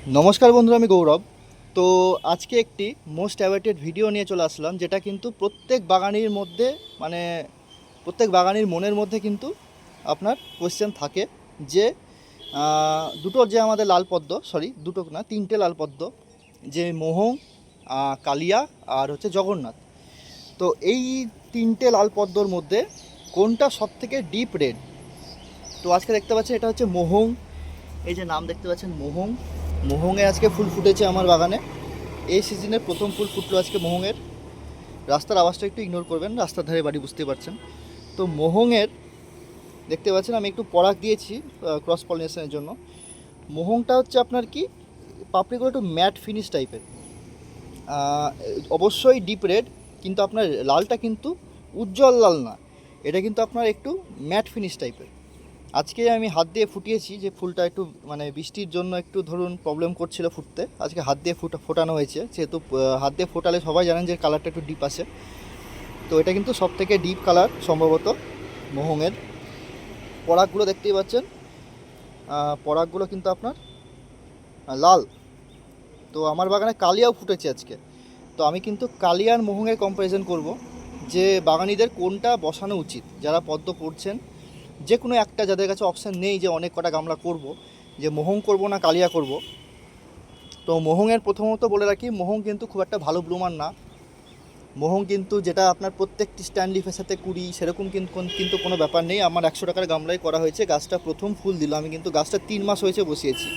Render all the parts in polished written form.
নমস্কার বন্ধুরা, আমি গৌরব। তো আজকে একটি মোস্ট অ্যাওয়েটেড ভিডিও নিয়ে চলে আসলাম, যেটা কিন্তু প্রত্যেক বাগানির মধ্যে মানে প্রত্যেক বাগানির মনের মধ্যে কিন্তু আপনার কোয়েশ্চেন থাকে যে দুটো যে আমাদের লাল পদ্ম, সরি দুটো না তিনটে লাল পদ্ম, যে মোহং, কালিয়া আর হচ্ছে জগন্নাথ। তো এই তিনটে লাল পদ্মর মধ্যে কোনটা সবথেকে ডিপ রেড? তো আজকে দেখতে পাচ্ছেন এটা হচ্ছে মোহং। এই যে নাম দেখতে পাচ্ছেন মোহং, মোহংয়ে আজকে ফুল ফুটেছে আমার বাগানে। এই সিজনের প্রথম ফুল ফুটলো আজকে মোহংয়ের। রাস্তার আওয়াজটা একটু ইগনোর করবেন, রাস্তার ধারে বাড়ি, বুঝতে পারছেন। তো মোহংয়ের দেখতে পাচ্ছেন আমি একটু পরাগ দিয়েছি ক্রস পলিনেশনের জন্য। মোহংটা হচ্ছে আপনার কি পাপড়িগুলো একটু ম্যাট ফিনিশ টাইপের, অবশ্যই ডিপ রেড, কিন্তু আপনার লালটা কিন্তু উজ্জ্বল লাল না, এটা কিন্তু আপনার একটু ম্যাট ফিনিশ টাইপের। আজকে আমি হাত দিয়ে ফুটিয়েছি, যে ফুলটা একটু মানে বৃষ্টির জন্য একটু ধরুন প্রবলেম করছিল ফুটতে, আজকে হাত দিয়ে ফোটানো হয়েছে। যেহেতু হাত দিয়ে ফোটালে সবাই জানেন যে কালারটা একটু ডিপ আসে। তো এটা কিন্তু সব থেকে ডিপ কালার সম্ভবত মোহংয়ের। পরাগগুলো দেখতেই পাচ্ছেন, পরাগগুলো কিন্তু আপনার লাল। তো আমার বাগানে কালিয়াও ফুটেছে আজকে। তো আমি কিন্তু কালিয়ার মোহংয়ের কম্প্যারিজন করব, যে বাগানিদের কোনটা বসানো উচিত, যারা পদ্ম করছেন। যে কোনো একটা, যাদের কাছে অপশান নেই যে অনেক কটা গামলা করব, যে মোহং করব না কালিয়া করব। তো মোহংয়ের প্রথমত বলে রাখি, মোহং কিন্তু খুব একটা ভালো ব্লুমার না। মোহং কিন্তু যেটা আপনার প্রত্যেকটি স্ট্যান্ড লিফের সাথে কুড়ি, সেরকম কিন্তু কোনো ব্যাপার নেই। আমার 100 টাকার গামলায় করা হয়েছে, গাছটা প্রথম ফুল দিল, আমি কিন্তু গাছটা 3 মাস হয়েছে বসিয়েছি,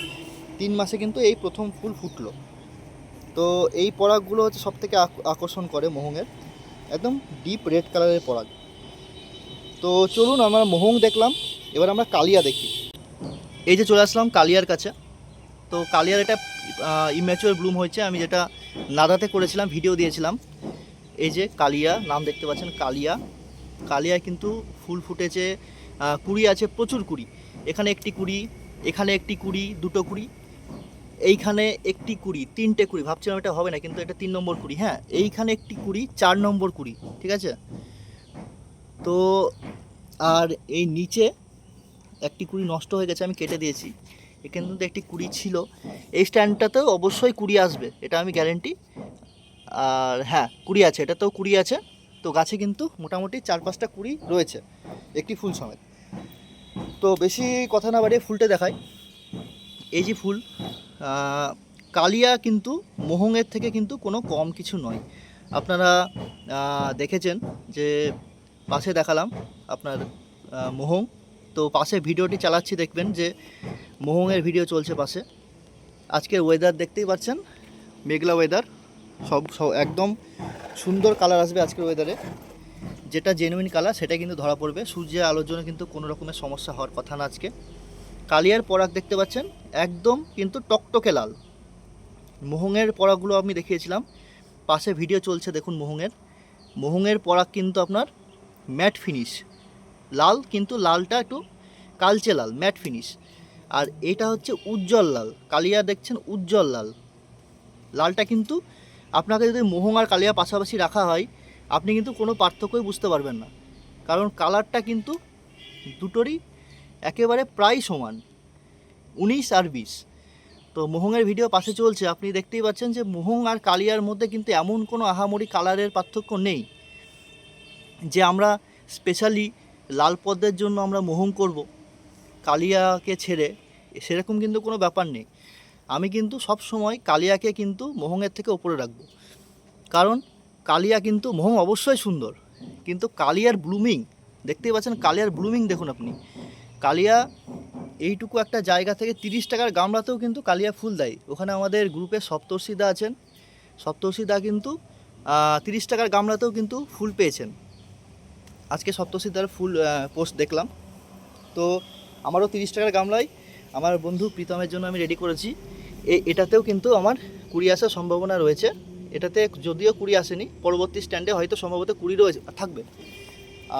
3 মাসে কিন্তু এই প্রথম ফুল ফুটলো। তো এই পরাগগুলো হচ্ছে সবথেকে আকর্ষণ করে মোহংয়ের, একদম ডিপ রেড কালারের পরাগ। তো চলুন, আমরা মোহং দেখলাম, এবার আমরা কালিয়া দেখি। এই যে চলে আসলাম কালিয়ার কাছে। তো কালিয়ার এটা ইম্যাচুয়ার ব্লুম হয়েছে, আমি যেটা নাদাতে করেছিলাম, ভিডিও দিয়েছিলাম। এই যে কালিয়া, নাম দেখতে পাচ্ছেন কালিয়া। কালিয়ায় কিন্তু ফুল ফুটেছে, কুড়ি আছে, প্রচুর কুড়ি। এখানে একটি কুড়ি, এখানে একটি কুড়ি, দুটো কুড়ি, এইখানে একটি কুড়ি, তিনটে কুড়ি। ভাবছিলাম এটা হবে না, কিন্তু এটা 3 নম্বর কুড়ি। হ্যাঁ, এইখানে একটি কুড়ি, 4 নম্বর কুড়ি, ঠিক আছে। তো আর এই নিচে একটি কুড়ি নষ্ট হয়ে গেছে, আমি কেটে দিয়েছি। এখানে কিন্তু একটি কুড়ি ছিল, এই স্ট্যান্ডটাতেও অবশ্যই কুড়ি আসবে, এটা আমি গ্যারেন্টি। আর হ্যাঁ, কুড়ি আছে, এটাতেও কুড়ি আছে। তো গাছে কিন্তু মোটামুটি 4-5টা কুড়ি রয়েছে, একটি ফুল সমেত। তো বেশি কথা না বাড়িয়ে ফুলটা দেখাই। এই যে ফুল, কালিয়া কিন্তু মোহংয়ের থেকে কিন্তু কোনো কম কিছু নয়। আপনারা দেখেছেন যে পাশে দেখালাম আপনার মোহং। তো পাশে ভিডিওটি চালাচ্ছি, দেখবেন যে মোহংয়ের ভিডিও চলছে পাশে। আজকের ওয়েদার দেখতেই পাচ্ছেন, মেঘলা ওয়েদার, সব একদম সুন্দর কালার আসবে আজকের ওয়েদারে। যেটা জেনুইন কালার সেটা কিন্তু ধরা পড়বে, সূর্যের আলোর জন্য কিন্তু কোনো রকমের সমস্যা হওয়ার কথা না আজকে। কালিয়ার পরাগ দেখতে পাচ্ছেন, একদম কিন্তু টকটকে লাল। মোহংয়ের পরাগগুলো আমি দেখিয়েছিলাম, পাশে ভিডিও চলছে দেখুন। মোহংয়ের পরাগ কিন্তু আপনার ম্যাট ফিনিশ লাল, কিন্তু লালটা একটু কালচে লাল, ম্যাট ফিনিশ। আর এটা হচ্ছে উজ্জ্বল লাল, কালিয়া দেখছেন উজ্জ্বল লাল। লালটা কিন্তু আপনাকে যদি মোহং আর কালিয়া পাশাপাশি রাখা হয়, আপনি কিন্তু কোনো পার্থক্যই বুঝতে পারবেন না, কারণ কালারটা কিন্তু দুটোরই একেবারে প্রায় সমান, 19 আর 20। তো মোহংয়ের ভিডিও পাশে চলছে, আপনি দেখতেই পাচ্ছেন যে মোহং আর কালিয়ার মধ্যে কিন্তু এমন কোনো আহামরি কালারের পার্থক্য নেই যে আমরা স্পেশালি লাল পদ্মের জন্য আমরা মোহং করব কালিয়াকে ছেড়ে, সেরকম কিন্তু কোনো ব্যাপার নেই। আমি কিন্তু সব সময় কালিয়াকে কিন্তু মোহংয়ের থেকে ওপরে রাখবো, কারণ কালিয়া কিন্তু, মোহং অবশ্যই সুন্দর, কিন্তু কালিয়ার ব্লুমিং দেখতেই পাচ্ছেন, কালিয়ার ব্লুমিং দেখুন আপনি। কালিয়া এইটুকু একটা জায়গা থেকে 30 টাকার গামলাতেও কিন্তু কালিয়া ফুল দেয়। ওখানে আমাদের গ্রুপে সপ্তর্ষিদা আছেন, সপ্তর্ষিদা কিন্তু 30 টাকার গামলাতেও কিন্তু ফুল পেয়েছেন। আজকে সপ্তর্ষিদার ফুল পোস্ট দেখলাম। তো আমারও 30 টাকার গামলায় আমার বন্ধু প্রীতমের জন্য আমি রেডি করেছি। এটাতেও কিন্তু আমার কুড়ি আসার সম্ভাবনা রয়েছে। এটাতে যদিও কুড়ি আসেনি, পরবর্তী স্ট্যান্ডে হয়তো সম্ভবত কুড়ি রয়েছে, থাকবে।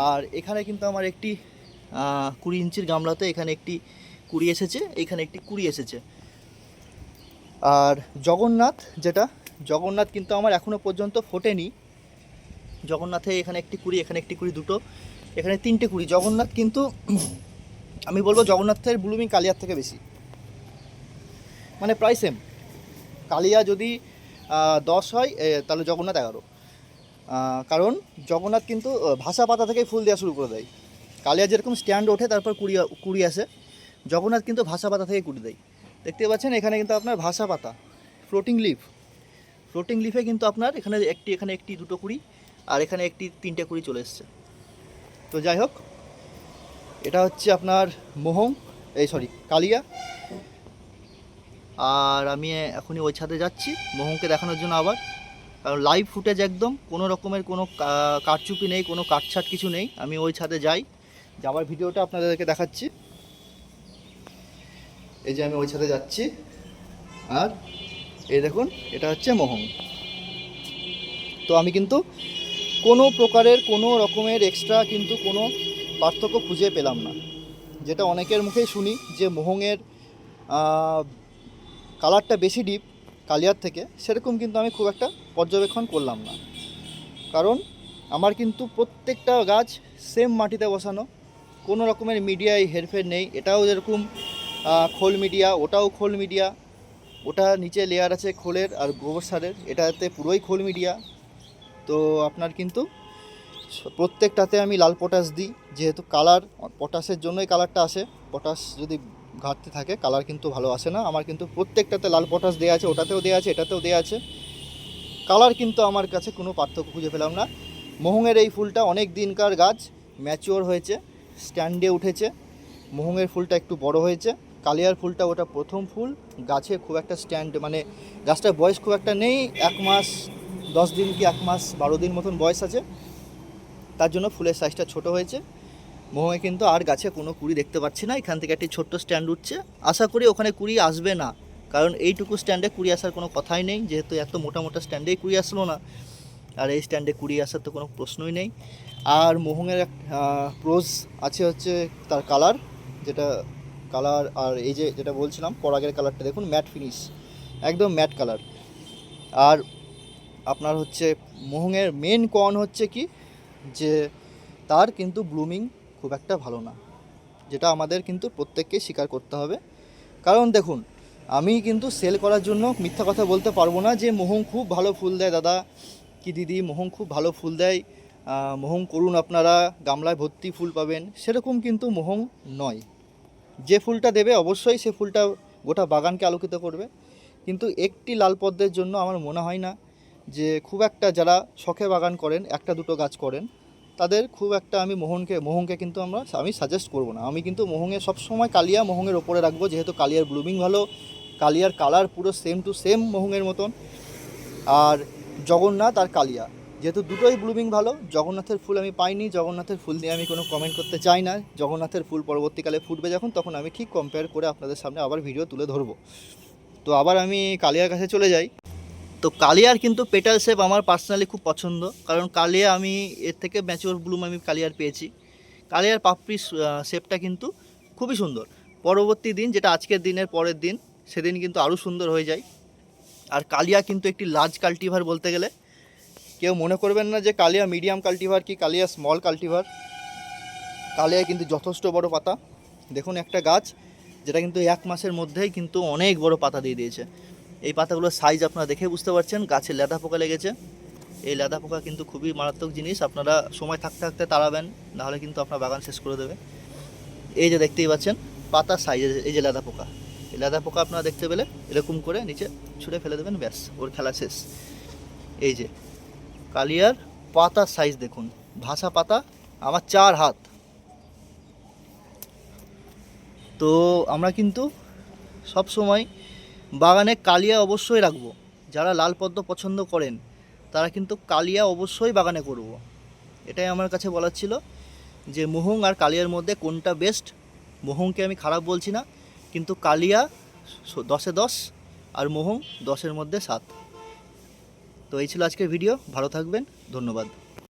আর এখানে কিন্তু আমার একটি 20 ইঞ্চির গামলাতে এখানে একটি কুড়ি এসেছে, এখানে একটি কুড়ি এসেছে। আর জগন্নাথ, জগন্নাথ কিন্তু আমার এখনও পর্যন্ত ফোটেনি। জগন্নাথে এখানে একটি কুড়ি, এখানে একটি কুড়ি, দুটো, এখানে 3টে কুড়ি। জগন্নাথ কিন্তু আমি বলবো জগন্নাথের ব্লুমিং কালিয়ার থেকে বেশি, মানে প্রায় সেম। কালিয়া যদি 10 হয় তাহলে জগন্নাথ 11। কারণ জগন্নাথ কিন্তু ভাসা পাতা থেকে ফুল দেওয়া শুরু করে দেয়। কালিয়া যেরকম স্ট্যান্ড ওঠে তারপর কুড়ি আসে, জগন্নাথ কিন্তু ভাসা পাতা থেকে কুড়ি দেয়। দেখতে পাচ্ছেন এখানে কিন্তু আপনার ভাসা পাতা, ফ্লোটিং লিফে কিন্তু আপনার এখানে একটি দুটো কুড়ি, আর এখানে তিনটে কুড়ি চলে এসছে। তো যাই হোক, এটা হচ্ছে আপনার কালিয়া। আর আমি এখনই ওই ছাদে যাচ্ছি মোহংকে দেখানোর জন্য আবার, কারণ লাইভ ফুটেজ একদম, কোনো রকমের কোনো কারচুপি নেই, কোনো কাটছাট কিছু নেই। আমি ওই ছাদে যাওয়ার ভিডিওটা আপনাদেরকে দেখাচ্ছি। এই যে আমি ওই ছাদে যাচ্ছি, আর এই দেখুন এটা হচ্ছে মোহং। তো আমি কিন্তু কোনো প্রকারের কোনো রকমের এক্সট্রা কিন্তু কোনো পার্থক্য খুঁজে পেলাম না। যেটা অনেকের মুখেই শুনি যে মোহংয়ের কালারটা বেশি ডিপ কালিয়ার থেকে, সেরকম কিন্তু আমি খুব একটা পর্যবেক্ষণ করলাম না। কারণ আমার কিন্তু প্রত্যেকটা গাছ সেম মাটিতে বসানো, কোনো রকমের মিডিয়ায় হেরফের নেই। এটাও যেরকম খোল মিডিয়া, ওটাও খোল মিডিয়া, ওটা নিচে লেয়ার আছে খোলের আর গোবর সারের, এটাতে পুরোই খোল মিডিয়া। তো আপনার কিন্তু প্রত্যেকটাতে আমি লাল পটাশ দিই, যেহেতু কালার পটাশের জন্যই কালারটা আসে। পটাশ যদি ঘাটতি থাকে কালার কিন্তু ভালো আসে না। আমার কিন্তু প্রত্যেকটাতে লাল পটাশ দেওয়া আছে, ওটাতেও দেওয়া আছে, এটাতেও দেওয়া আছে। কালার কিন্তু আমার কাছে কোনো পার্থক্য খুঁজে পেলাম না। মোহংয়ের এই ফুলটা অনেক দিনকার গাছ, ম্যাচিওর হয়েছে, স্ট্যান্ডে উঠেছে। মোহংয়ের ফুলটা একটু বড় হয়েছে, কালিয়ার ফুলটা ওটা প্রথম ফুল, গাছে খুব একটা স্ট্যান্ড মানে গাছটার বয়স খুব একটা নেই, 1 মাস 10 দিন কি 1 মাস 12 দিন মতন বয়স আছে, তার জন্য ফুলের সাইজটা ছোট হয়েছে। মোহঙে কিন্তু আর গাছে কোনো কুড়ি দেখতে পাচ্ছি না। এখান থেকে একটি ছোট্ট স্ট্যান্ড উঠছে, আশা করি ওখানে কুড়ি আসবে না, কারণ এইটুকু স্ট্যান্ডে কুড়ি আসার কোনো কথাই নেই, যেহেতু এত মোটা স্ট্যান্ডেই কুড়ি আসলো না, আর এই স্ট্যান্ডে কুড়ি আসার তো কোনো প্রশ্নই নেই। আর মোহঙের প্রোজ আছে হচ্ছে তার কালার, যেটা কালার, আর এই যেটা বলছিলাম পরাগের কালারটা দেখুন, ম্যাট ফিনিশ, একদম ম্যাট কালার। আর আপনার হচ্ছে মোহঙের মেন কন হচ্ছে কি, যে তার কিন্তু ব্লুমিং খুব একটা ভালো না, যেটা আমাদের কিন্তু প্রত্যেককে স্বীকার করতে হবে। কারণ দেখুন, আমি কিন্তু সেল করার জন্য মিথ্যা কথা বলতে পারবো না যে মোহং খুব ভালো ফুল দেয় দাদা কি দিদি, মোহং খুব ভালো ফুল দেয়, মোহং করুন আপনারা, গামলায় ভর্তি ফুল পাবেন, সেরকম কিন্তু মোহং নয়। যে ফুলটা দেবে অবশ্যই সে ফুলটা গোটা বাগানকে আলোকিত করবে, কিন্তু একটি লাল পদ্মের জন্য আমার মনে হয় না যে খুব একটা, যারা শখে বাগান করেন, একটা দুটো গাছ করেন, তাদের খুব একটা আমি মোহংকে কিন্তু আমি সাজেস্ট করব না। আমি কিন্তু মোহংয়ে সবসময় কালিয়া মোহংয়ের ওপরে রাখবো, যেহেতু কালিয়ার ব্লুমিং ভালো, কালিয়ার কালার পুরো সেম টু সেম মোহংয়ের মতন। আর জগন্নাথ আর কালিয়া, যেহেতু দুটোই ব্লুমিং ভালো, জগন্নাথের ফুল আমি পাইনি, জগন্নাথের ফুল নিয়ে আমি কোনো কমেন্ট করতে চাই না। জগন্নাথের ফুল পরবর্তীকালে ফুটবে যখন, তখন আমি ঠিক কম্পেয়ার করে আপনাদের সামনে আবার ভিডিও তুলে ধরবো। তো আবার আমি কালিয়ার কাছে চলে যাই। তো কালিয়ার কিন্তু পেটাল শেপ আমার পার্সোনালি খুব পছন্দ, কারণ কালিয়া আমি এর থেকে ম্যাচিওর ব্লুম আমি কালিয়ার পেয়েছি। কালিয়ার পাপড়ি শেপটা কিন্তু খুবই সুন্দর। পরবর্তী দিন, যেটা আজকের দিনের পরের দিন, সেদিন কিন্তু আরও সুন্দর হয়ে যায়। আর কালিয়া কিন্তু একটি লার্জ কাল্টিভার বলতে গেলে, কেউ মনে করবেন না যে কালিয়া মিডিয়াম কাল্টিভার কি কালিয়া স্মল কাল্টিভার। কালিয়া কিন্তু যথেষ্ট বড় পাতা। দেখুন একটা গাছ যেটা কিন্তু 1 মাসের মধ্যেই কিন্তু অনেক বড় পাতা দিয়ে দিয়েছে। এই পাতাগুলোর সাইজ আপনারা দেখে বুঝতে পারছেন। গাছে লেদা পোকা লেগেছে, এই লেদা পোকা কিন্তু খুবই মারাত্মক জিনিস, আপনারা সময় থাকতে থাকতে তাড়াবেন, নাহলে কিন্তু আপনার বাগান শেষ করে দেবে। এই যে দেখতেই পাচ্ছেন পাতার সাইজ, এই যে লেদা পোকা, এই লেদা পোকা আপনারা দেখতে পেলে এরকম করে নিচে ছুঁড়ে ফেলে দেবেন, ব্যাস ওর খেলা শেষ। এই যে কালিয়ার পাতার সাইজ দেখুন, ভাসা পাতা আমার 4 হাত। তো আমরা কিন্তু সব সময় বাগানে কালিয়া অবশ্যই রাখবো। যারা লাল পদ্ম পছন্দ করেন তারা কিন্তু কালিয়া অবশ্যই বাগানে করব। এটাই আমার কাছে বলার ছিল, যে মোহং আর কালিয়ার মধ্যে কোনটা বেস্ট। মোহংকে আমি খারাপ বলছি না, কিন্তু কালিয়া 10-এ 10 আর মোহং 10-এর মধ্যে 7। তো এই ছিল আজকের ভিডিও, ভালো থাকবেন, ধন্যবাদ।